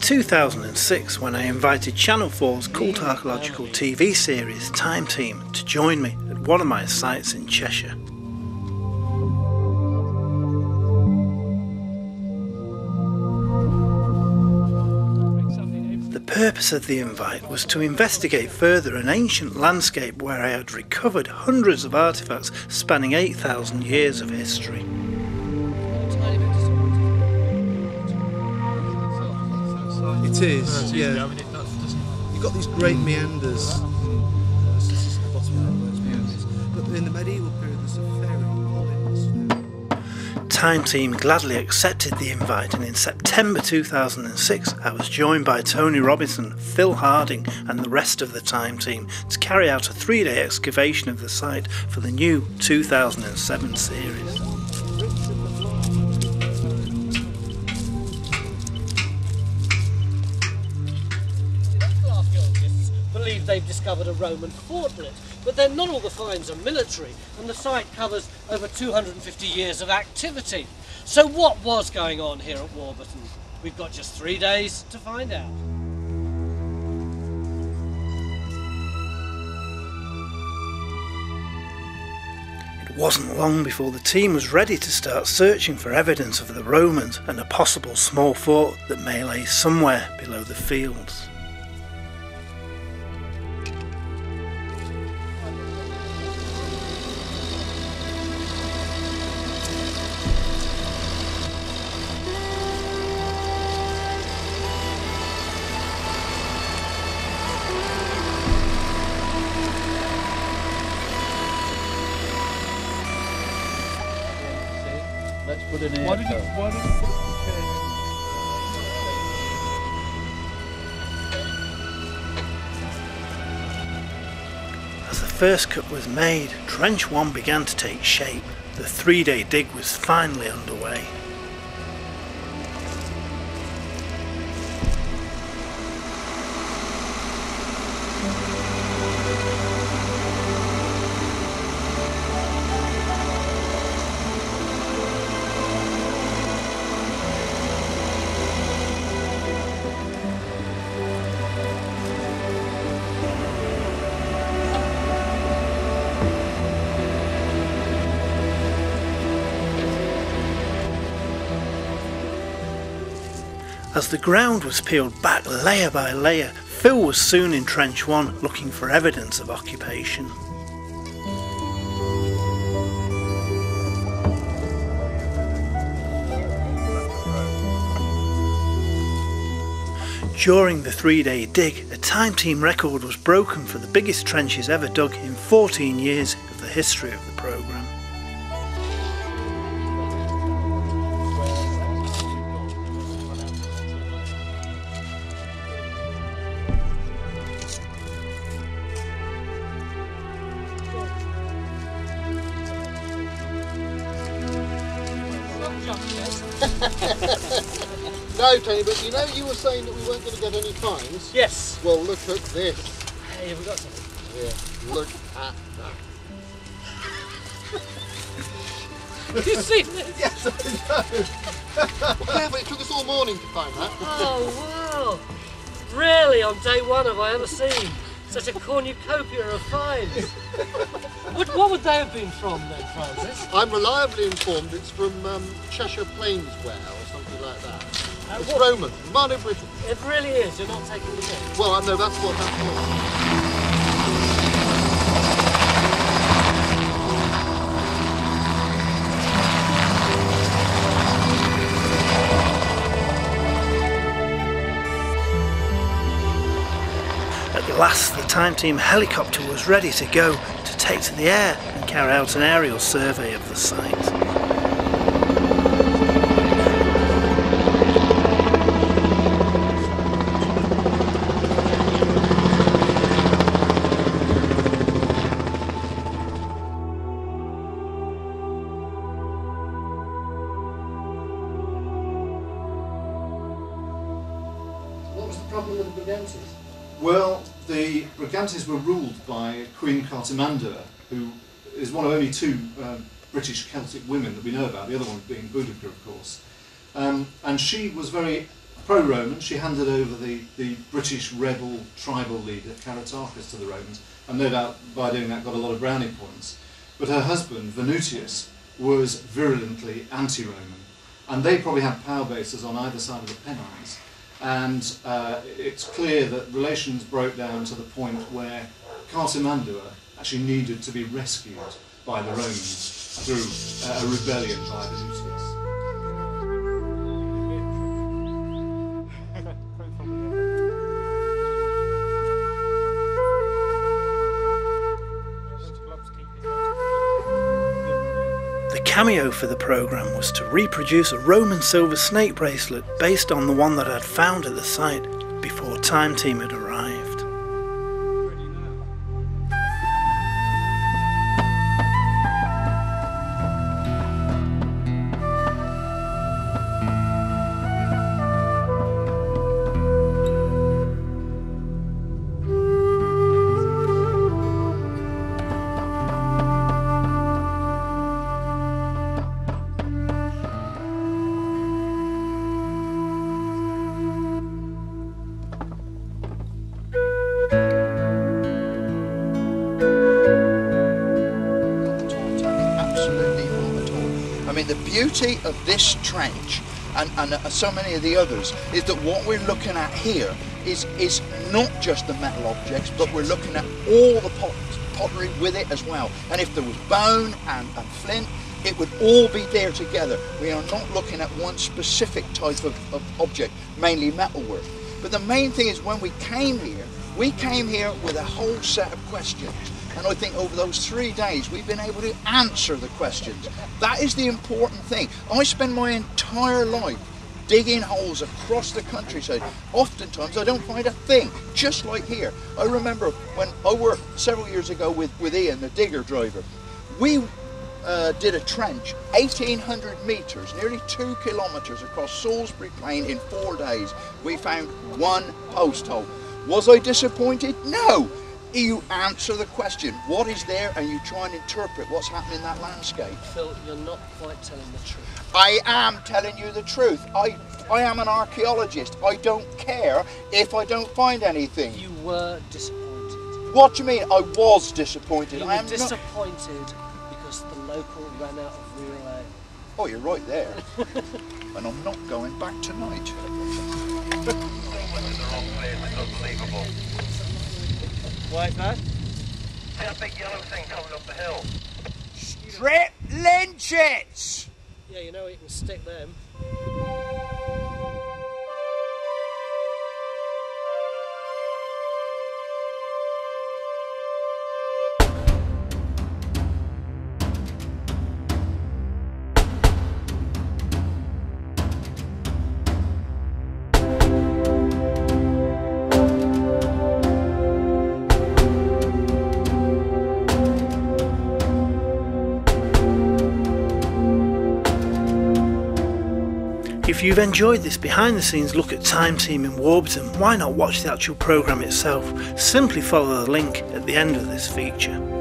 2006 when I invited Channel 4's cult archaeological TV series Time Team to join me at one of my sites in Cheshire. The purpose of the invite was to investigate further an ancient landscape where I had recovered hundreds of artefacts spanning 8,000 years of history. It is, yeah. You've got these great meanders. But in the medieval period, there's a ferry. Time Team gladly accepted the invite, and in September 2006 I was joined by Tony Robinson, Phil Harding and the rest of the Time Team to carry out a 3-day excavation of the site for the new 2007 series. Believe they've discovered a Roman fortlet, but then not all the finds are military, and the site covers over 250 years of activity. So what was going on here at Warburton? We've got just 3 days to find out. It wasn't long before the team was ready to start searching for evidence of the Romans and a possible small fort that may lay somewhere below the fields. Let's put an Why did you put As the first cut was made, Trench 1 began to take shape. The 3-day dig was finally underway. As the ground was peeled back layer by layer, Phil was soon in Trench 1 looking for evidence of occupation. During the 3-day dig, a Time Team record was broken for the biggest trenches ever dug in 14 years of the history of the programme. No, Tony, but you know you were saying that we weren't going to get any finds? Yes. Well, look at this. Hey, have we got something? Yeah, look at that. Have you seen this? Yes, I know. Well, yeah, but it took us all morning to find that. Oh, wow. Really, on day one have I ever seen such a cornucopia of finds. What would they have been from then, Francis? I'm reliably informed it's from Cheshire Plains Ware or something like that. It's what? Roman, Mono-British. It really is, you're not taking the mick. Well, I know that's what that At last, the Time Team helicopter was ready to go to take to the air and carry out an aerial survey of the site. What was the problem with the Brigantes? Well, the Brigantes were ruled by Queen Cartimandua, who is one of only two British Celtic women that we know about, the other one being Boudicca, of course. And she was very pro-Roman. She handed over the British rebel tribal leader, Caratacus, to the Romans, and no doubt by doing that got a lot of brownie points. But her husband, Venutius, was virulently anti-Roman, and they probably had power bases on either side of the Pennines. And it's clear that relations broke down to the point where Cartimandua actually needed to be rescued by the Romans through a rebellion by Venutius. The cameo for the programme was to reproduce a Roman silver snake bracelet based on the one that I'd found at the site before Time Team had arrived. The beauty of this trench and so many of the others is that what we're looking at here is not just the metal objects, but we're looking at all the pottery with it as well. And if there was bone and flint, it would all be there together. We are not looking at one specific type of object, mainly metalwork. But the main thing is when we came here with a whole set of questions. And I think over those 3 days we've been able to answer the questions. That is the important thing. I spend my entire life digging holes across the countryside. Oftentimes I don't find a thing, just like here. I remember when I worked several years ago with Ian, the digger driver. We did a trench 1,800 metres, nearly 2 kilometres across Salisbury Plain in 4 days. We found one post hole. Was I disappointed? No. You answer the question, what is there, and you try and interpret what's happening in that landscape. Phil, you're not quite telling the truth. I am telling you the truth. I am an archaeologist. I don't care if I don't find anything. You were disappointed. What do you mean? I was disappointed. You I were am disappointed because the local ran out of real ale. Oh, you're right there. And I'm not going back tonight. Why is that? See that big yellow thing coming up the hill? Strip lynchets! Yeah, you know you can stick them. If you've enjoyed this behind the scenes look at Time Team in Warburton, why not watch the actual programme itself? Simply follow the link at the end of this feature.